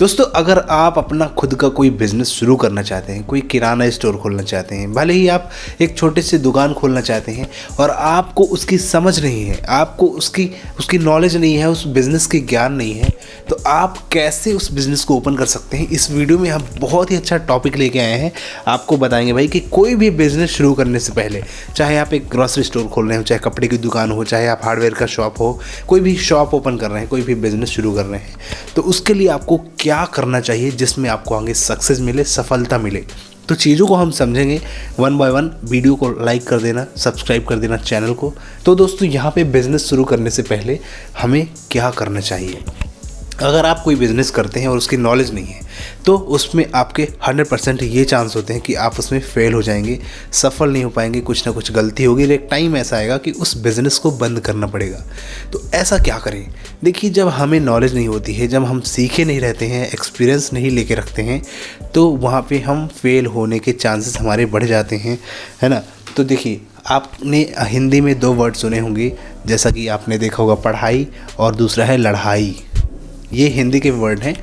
दोस्तों, अगर आप अपना खुद का कोई बिज़नेस शुरू करना चाहते हैं, कोई किराना स्टोर खोलना चाहते हैं, भले ही आप एक छोटे से दुकान खोलना चाहते हैं और आपको उसकी समझ नहीं है, आपको उसकी नॉलेज नहीं है, उस बिज़नेस की ज्ञान नहीं है, तो आप कैसे उस बिज़नेस को ओपन कर सकते हैं। इस वीडियो में हम बहुत ही अच्छा टॉपिक लेके आए हैं। आपको बताएंगे भाई कि कोई भी बिज़नेस शुरू करने से पहले, चाहे आप एक ग्रॉसरी स्टोर खोल रहे हो, चाहे कपड़े की दुकान हो, चाहे आप हार्डवेयर का शॉप हो, कोई भी शॉप ओपन कर रहे हैं, कोई भी बिज़नेस शुरू कर रहे हैं, तो उसके लिए आपको क्या करना चाहिए जिसमें आपको आगे सक्सेस मिले, सफलता मिले। तो चीज़ों को हम समझेंगे वन बाय वन। वीडियो को लाइक कर देना, सब्सक्राइब कर देना चैनल को। तो दोस्तों, यहाँ पे बिज़नेस शुरू करने से पहले हमें क्या करना चाहिए। अगर आप कोई बिज़नेस करते हैं और उसकी नॉलेज नहीं है, तो उसमें आपके 100% ये चांस होते हैं कि आप उसमें फेल हो जाएंगे, सफल नहीं हो पाएंगे, कुछ ना कुछ गलती होगी। एक टाइम ऐसा आएगा कि उस बिज़नेस को बंद करना पड़ेगा। तो ऐसा क्या करें। देखिए, जब हमें नॉलेज नहीं होती है, जब हम सीखे नहीं रहते हैं, एक्सपीरियंस नहीं लेके रखते हैं, तो वहाँ पे हम फेल होने के चांसेस हमारे बढ़ जाते हैं, है ना। तो देखिए, आपने हिंदी में 2 वर्ड सुने होंगे, जैसा कि आपने देखा होगा, पढ़ाई और दूसरा है लड़ाई। ये हिंदी के वर्ड हैं।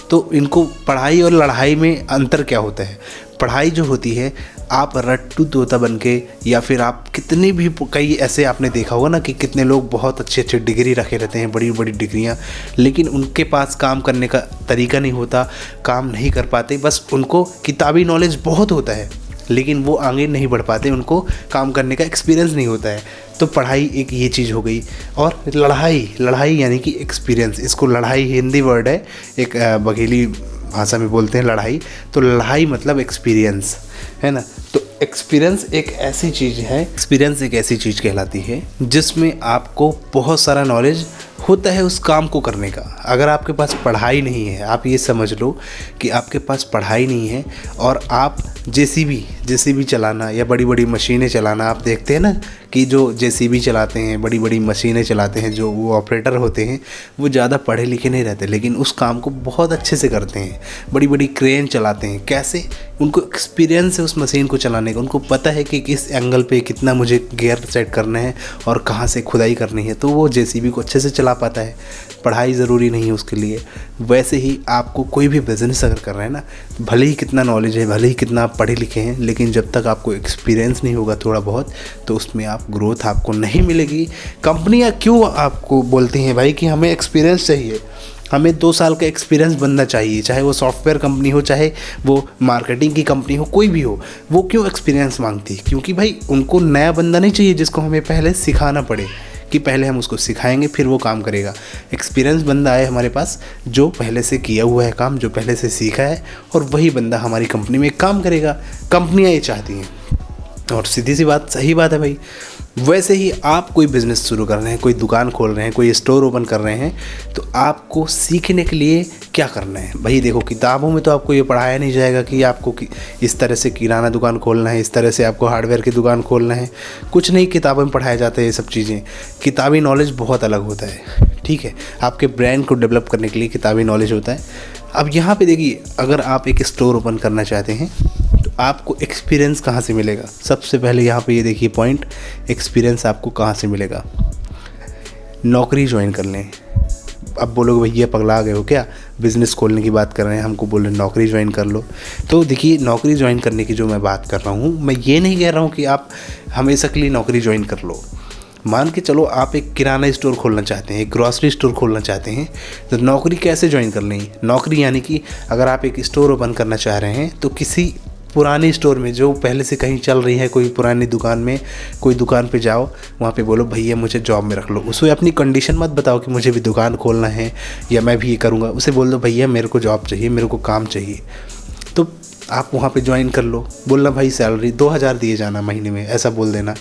तो इनको, पढ़ाई और लड़ाई में अंतर क्या होता है। पढ़ाई जो होती है, आप रट्टू तोता बन के, या फिर आप कितने भी, कई ऐसे आपने देखा होगा ना कि कितने लोग बहुत अच्छे अच्छे डिग्री रखे रहते हैं, बड़ी बड़ी डिग्रियां, लेकिन उनके पास काम करने का तरीका नहीं होता, काम नहीं कर पाते। बस उनको किताबी नॉलेज बहुत होता है, लेकिन वो आगे नहीं बढ़ पाते, उनको काम करने का एक्सपीरियंस नहीं होता है। तो पढ़ाई एक ये चीज़ हो गई। और लड़ाई यानी कि एक्सपीरियंस। इसको लड़ाई हिंदी वर्ड है, एक बघेली भाषा में बोलते हैं लड़ाई। तो लड़ाई मतलब एक्सपीरियंस, है ना। तो एक्सपीरियंस एक ऐसी चीज़ कहलाती है जिसमें आपको बहुत सारा नॉलेज होता है उस काम को करने का। अगर आपके पास पढ़ाई नहीं है, आप ये समझ लो कि आपके पास पढ़ाई नहीं है और आप जेसीबी चलाना या बड़ी बड़ी मशीनें चलाना, आप देखते हैं ना कि जो जेसीबी चलाते हैं, बड़ी बड़ी मशीनें चलाते हैं, जो वो ऑपरेटर होते हैं, वो ज़्यादा पढ़े लिखे नहीं रहते, लेकिन उस काम को बहुत अच्छे से करते हैं। बड़ी बड़ी क्रेन चलाते हैं। कैसे? उनको एक्सपीरियंस है उस मशीन को चलाने का। उनको पता है कि किस एंगल पे कितना मुझे गियर सेट करना है और कहाँ से खुदाई करनी है, तो वो जेसीबी को अच्छे से चला पाता है। पढ़ाई ज़रूरी नहीं है उसके लिए। वैसे ही आपको कोई भी बिज़नेस अगर कर रहे हैं ना, भले ही कितना नॉलेज है, भले ही कितना आप पढ़े लिखे हैं, लेकिन जब तक आपको एक्सपीरियंस नहीं होगा थोड़ा बहुत, तो उसमें आप ग्रोथ आपको नहीं मिलेगी। कंपनियां क्यों आपको बोलती हैं भाई कि हमें एक्सपीरियंस चाहिए, हमें 2 साल का एक्सपीरियंस बनना चाहिए, चाहे वो सॉफ्टवेयर कंपनी हो, चाहे वो मार्केटिंग की कंपनी हो, कोई भी हो। वो क्यों एक्सपीरियंस मांगती है? क्योंकि भाई उनको नया बंदा नहीं चाहिए जिसको हमें पहले सिखाना पड़े, कि पहले हम उसको सिखाएंगे फिर वो काम करेगा। एक्सपीरियंस बंदा आए हमारे पास जो पहले से किया हुआ है काम, जो पहले से सीखा है, और वही बंदा हमारी कंपनी में काम करेगा। कंपनियां ये चाहती हैं, और सीधी सी बात, सही बात है भाई। वैसे ही आप कोई बिज़नेस शुरू कर रहे हैं, कोई दुकान खोल रहे हैं, कोई स्टोर ओपन कर रहे हैं, तो आपको सीखने के लिए क्या करना है भाई। देखो, किताबों में तो आपको ये पढ़ाया नहीं जाएगा कि आपको इस तरह से किराना दुकान खोलना है, इस तरह से आपको हार्डवेयर की दुकान खोलना है। कुछ नहीं किताबों में पढ़ाया जाता है ये सब चीज़ें। किताबी नॉलेज बहुत अलग होता है, ठीक है। आपके ब्रांड को डेवलप करने के लिए किताबी नॉलेज होता है। अब यहाँ पे देखिए, अगर आप एक स्टोर ओपन करना चाहते हैं, तो आपको एक्सपीरियंस कहाँ से मिलेगा। सबसे पहले यहाँ पे ये देखिए पॉइंट, एक्सपीरियंस आपको कहाँ से मिलेगा। नौकरी ज्वाइन कर लें। अब बोलोगे भैया पगला गए हो क्या, बिज़नेस खोलने की बात कर रहे हैं, हमको बोल रहे नौकरी ज्वाइन कर लो। तो देखिए, नौकरी ज्वाइन करने की जो मैं बात कर रहा हूँ, मैं ये नहीं कह रहा हूँ कि आप हमेशा के लिए नौकरी ज्वाइन कर लो। मान के चलो आप एक किराना स्टोर खोलना चाहते हैं, एक ग्रॉसरी स्टोर खोलना चाहते हैं, तो नौकरी कैसे ज्वाइन कर लें। नौकरी यानी कि अगर आप एक स्टोर ओपन करना चाह रहे हैं, तो किसी पुरानी स्टोर में जो पहले से कहीं चल रही है, कोई पुरानी दुकान में, कोई दुकान पे जाओ, वहाँ पे बोलो भैया मुझे जॉब में रख लो। उसे अपनी कंडीशन मत बताओ कि मुझे भी दुकान खोलना है या मैं भी ये करूँगा। उसे बोल दो भैया मेरे को जॉब चाहिए, मेरे को काम चाहिए। तो आप वहाँ पे ज्वाइन कर लो। बोलना भाई सैलरी 2000 दिए जाना महीने में, ऐसा बोल देना।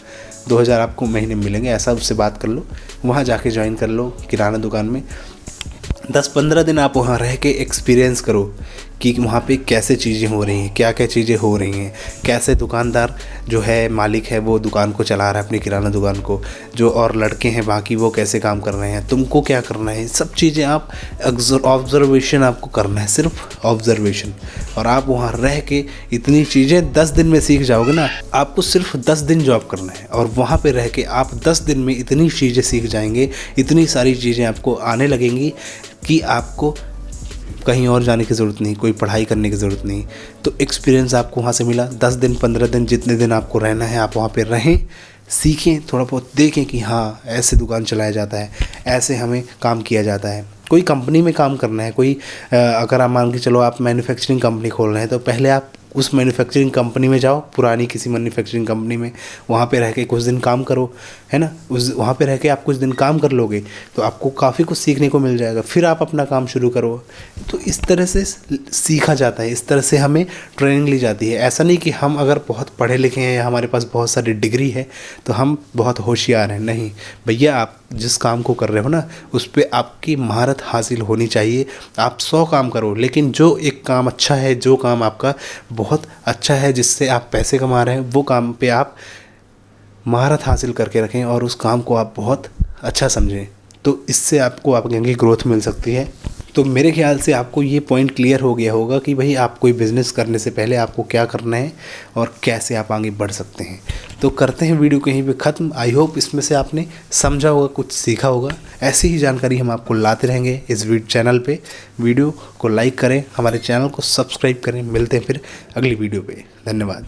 2000 आपको महीने में मिलेंगे, ऐसा उससे बात कर लो। वहाँ जाके ज्वाइन कर लो किराना दुकान में। 10-15 दिन आप वहाँ रह के एक्सपीरियंस करो कि वहाँ पे कैसे चीज़ें हो रही हैं, क्या क्या चीज़ें हो रही हैं, कैसे दुकानदार जो है, मालिक है, वो दुकान को चला रहा है, अपनी किराना दुकान को, जो और लड़के हैं बाकी वो कैसे काम कर रहे हैं, तुमको क्या करना है। सब चीज़ें आप ऑब्जर्वेशन आपको करना है, सिर्फ ऑब्जर्वेशन। और आप वहाँ रह के इतनी चीज़ें 10 दिन में सीख जाओगे ना। आपको सिर्फ 10 दिन जॉब करना है और वहाँ पे रह के आप 10 दिन में इतनी चीज़ें सीख जाएंगे, इतनी सारी चीज़ें आपको आने लगेंगी कि आपको कहीं और जाने की ज़रूरत नहीं, कोई पढ़ाई करने की ज़रूरत नहीं। तो एक्सपीरियंस आपको वहाँ से मिला, 10 दिन 15 दिन जितने दिन आपको रहना है आप वहाँ पे रहें, सीखें, थोड़ा बहुत देखें कि हाँ ऐसे दुकान चलाया जाता है, ऐसे हमें काम किया जाता है। कोई कंपनी में काम करना है, कोई अगर आप मान के चलो आप मैन्युफैक्चरिंग कंपनी खोल रहे हैं, तो पहले आप उस मैन्युफैक्चरिंग कंपनी में जाओ, पुरानी किसी मैन्युफैक्चरिंग कंपनी में, वहाँ पे रह के कुछ दिन काम करो, है ना। उस वहाँ पे रह के आप कुछ दिन काम कर लोगे तो आपको काफ़ी कुछ सीखने को मिल जाएगा, फिर आप अपना काम शुरू करो। तो इस तरह से सीखा जाता है, इस तरह से हमें ट्रेनिंग ली जाती है। ऐसा नहीं कि हम अगर बहुत पढ़े लिखे हैं या हमारे पास बहुत सारी डिग्री है तो हम बहुत होशियार हैं, नहीं भैया। आप जिस काम को कर रहे हो ना, उस पर आपकी महारत हासिल होनी चाहिए। आप 100 काम करो, लेकिन जो एक काम अच्छा है, जो काम आपका बहुत अच्छा है, जिससे आप पैसे कमा रहे हैं, वो काम पे आप महारत हासिल करके रखें और उस काम को आप बहुत अच्छा समझें। तो इससे आपको आपकी ग्रोथ मिल सकती है। तो मेरे ख्याल से आपको ये पॉइंट क्लियर हो गया होगा कि भाई आप कोई बिज़नेस करने से पहले आपको क्या करना है और कैसे आप आगे बढ़ सकते हैं। तो करते हैं वीडियो कहीं पे ख़त्म। आई होप इसमें से आपने समझा होगा, कुछ सीखा होगा। ऐसी ही जानकारी हम आपको लाते रहेंगे इस चैनल पे। वीडियो को लाइक करें, हमारे चैनल को सब्सक्राइब करें। मिलते हैं फिर अगली वीडियो पे। धन्यवाद।